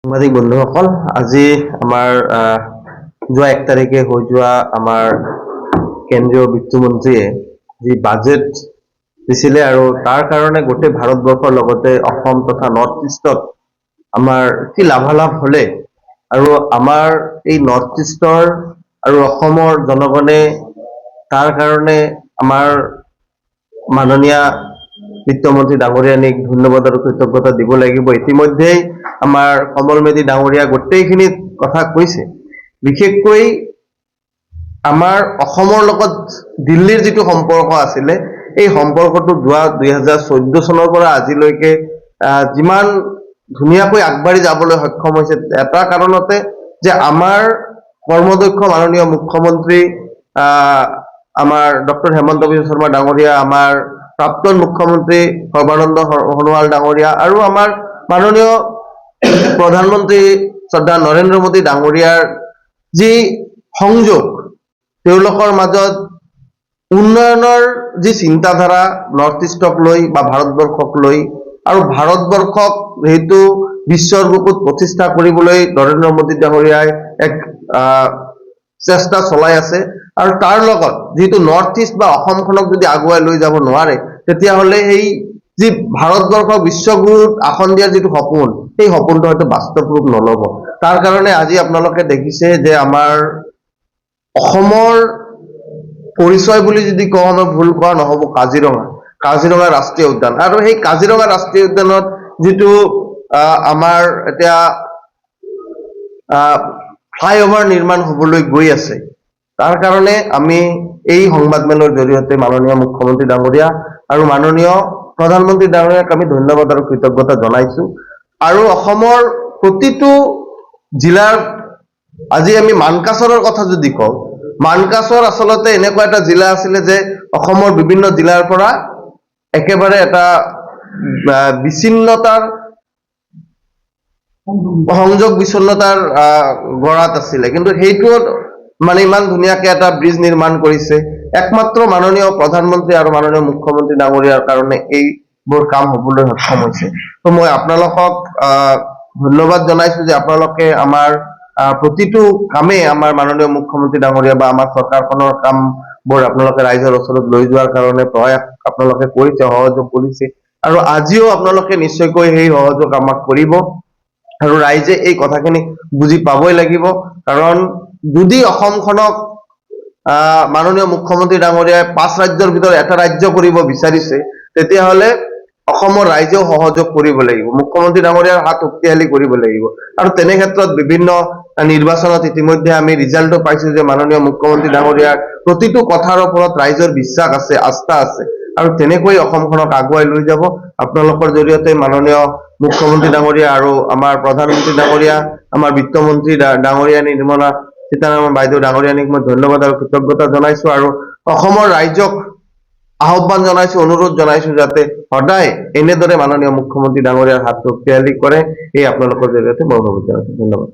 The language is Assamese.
সাংবাদিক বন্ধুসকল, আজি আমাৰ যোৱা 1 তাৰিখে হৈ যোৱা আমাৰ কেন্দ্ৰীয় বিত্তমন্ত্ৰীয়ে যি বাজেট দিছিলে আৰু তাৰ কাৰণে গোটেই ভাৰতবৰ্ষৰ লগতে অসম তথা নৰ্থ ইষ্টত আমাৰ কি লাভালাভ হলে আৰু আমাৰ এই নৰ্থ ইষ্টৰ আৰু অসমৰ জনগণে তাৰ কাৰণে আমাৰ মাননীয় বিত্তমন্ত্ৰী ডাঙৰীয়ানীক ধন্যবাদ আৰু কৃতজ্ঞতা দিব লাগিব। ইতিমধ্যেই আমাৰ কমল মেধি ডাঙৰীয়া গোটেইখিনি কথা কৈছে। বিশেষকৈ আমাৰ অসমৰ লগত দিল্লীৰ যিটো সম্পৰ্ক আছিলে এই সম্পৰ্কটো যোৱা 2014 চনৰ পৰা আজিলৈকে যিমান ধুনীয়াকৈ আগবাঢ়ি যাবলৈ সক্ষম হৈছে এটা কাৰণতে যে আমাৰ কৰ্মদক্ষ মাননীয় মুখ্যমন্ত্ৰী আমাৰ ডক্টৰ হেমন্ত বিশ্ব শৰ্মা ডাঙৰীয়া, আমাৰ প্ৰাক্তন মুখ্যমন্ত্ৰী সৰ্বানন্দ সোণোৱাল ডাঙৰীয়া আৰু আমাৰ মাননীয় প্ৰধানমন্ত্ৰী শ্ৰদ্ধা নৰেন্দ্ৰ মোদী ডাঙৰীয়াৰ যি সংযোগ, তেওঁলোকৰ মাজত উন্নয়নৰ যি চিন্তাধাৰা নৰ্থ ইষ্টক লৈ বা ভাৰতবৰ্ষক লৈ আৰু ভাৰতবৰ্ষক যেহেতু বিশ্বৰ বুকুত প্ৰতিষ্ঠা কৰিবলৈ নৰেন্দ্ৰ মোদী ডাঙৰীয়াই এক চেষ্টা চলাই আছে আৰু তাৰ লগত যেহেতু নৰ্থ ইষ্ট বা অসমখনক যদি আগুৱাই লৈ যাব নোৱাৰে তেতিয়াহ'লে এই যি ভাৰতবৰ্ষক বিশ্বগুৰুত আসন দিয়াৰ যিটো সপোন সেই সপোনটো হয়তো বাস্তৱ ৰূপ নল'ব। তাৰ কাৰণে আজি আপোনালোকে দেখিছে যে আমাৰ অসমৰ পৰিচয় বুলি যদি কওঁ আমি ভুল কোৱা নহ'ব, কাজিৰঙা ৰাষ্ট্ৰীয় উদ্যান। আৰু সেই কাজিৰঙা ৰাষ্ট্ৰীয় উদ্যানত যিটো আমাৰ এতিয়া ফ্লাইঅভাৰ নিৰ্মাণ হ'বলৈ গৈ আছে, তাৰ কাৰণে আমি এই সংবাদমেলৰ জৰিয়তে মাননীয় মুখ্যমন্ত্ৰী ডাঙৰীয়া আৰু মাননীয় প্ৰধানমন্ত্ৰী ডাঙৰীয়াক আমি ধন্যবাদ আৰু কৃতজ্ঞতা জনাইছো। আৰু অসমৰ প্ৰতিটো জিলাৰ আজি আমি মানকাচৰৰ কথা যদি কওঁ, মানকাচৰ আচলতে এনেকুৱা এটা জিলা আছিলে যে অসমৰ বিভিন্ন জিলাৰ পৰা একেবাৰে এটা সংযোগ বিচ্ছিন্নতাৰ গৰাত আছিলে, কিন্তু সেইটো মানে ইমান ধুনীয়াকে এটা ব্ৰিজ নিৰ্মাণ কৰিছে একমাত্ৰ মাননীয় প্ৰধানমন্ত্ৰী আৰু মাননীয় মুখ্যমন্ত্ৰী ডাঙৰীয়াৰ কাৰণে এইবোৰ কাম হ'বলৈ সক্ষম হৈছে। তো মই আপোনালোকক ধন্যবাদ জনাইছো যে আপোনালোকে আমাৰ প্ৰতিটো কামে আমাৰ মাননীয় মুখ্যমন্ত্ৰী ডাঙৰীয়া বা আমাৰ চৰকাৰখনৰ কামবোৰ আপোনালোকে ৰাইজৰ ওচৰত লৈ যোৱাৰ কাৰণে প্ৰয়াস আপোনালোকে কৰিছে, সহযোগ কৰিছে আৰু আজিও আপোনালোকে নিশ্চয়কৈ সেই সহযোগ আমাক কৰিব আৰু ৰাইজে এই কথাখিনি বুজি পাবই লাগিব। কাৰণ যদি অসমখনক মাননীয় মুখ্যমন্ত্ৰী ডাঙৰীয়াই 5 ৰাজ্যৰ ভিতৰত এটা ৰাজ্য কৰিব বিচাৰিছে তেতিয়াহ'লে অসমৰ ৰাইজেও সহযোগ কৰিব লাগিব, মুখ্যমন্ত্ৰী ডাঙৰীয়াৰ হাত শক্তিশালী কৰিব লাগিব। আৰু তেনে ক্ষেত্ৰত বিভিন্ন নিৰ্বাচনত ইতিমধ্যে আমি ৰিজাল্টটো পাইছো যে মাননীয় মুখ্যমন্ত্ৰী ডাঙৰীয়াৰ প্ৰতিটো কথাৰ ওপৰত ৰাইজৰ বিশ্বাস আছে, আস্থা আছে আৰু তেনেকৈ অসমখনক আগুৱাই লৈ যাব। আপোনালোকৰ জৰিয়তে মাননীয় মুখ্যমন্ত্ৰী ডাঙৰীয়া আৰু আমাৰ প্ৰধানমন্ত্ৰী ডাঙৰীয়া, আমাৰ বিত্তমন্ত্ৰী ডাঙৰীয়া নিৰ্মলা সীতাৰামন বাইদেউ ডাঙৰীয়ানীক মই ধন্যবাদ আৰু কৃতজ্ঞতা জনাইছো আৰু অসমৰ ৰাইজক আহ্বান জনাইছো, অনুৰোধ জনাইছো যাতে সদায় এনেদৰে মাননীয় মুখ্যমন্ত্ৰী ডাঙৰীয়াৰ হাত শক্তিশালী কৰে। এই আপোনালোকৰ জৰিয়তে মই অনুৰোধ জনাইছো। ধন্যবাদ।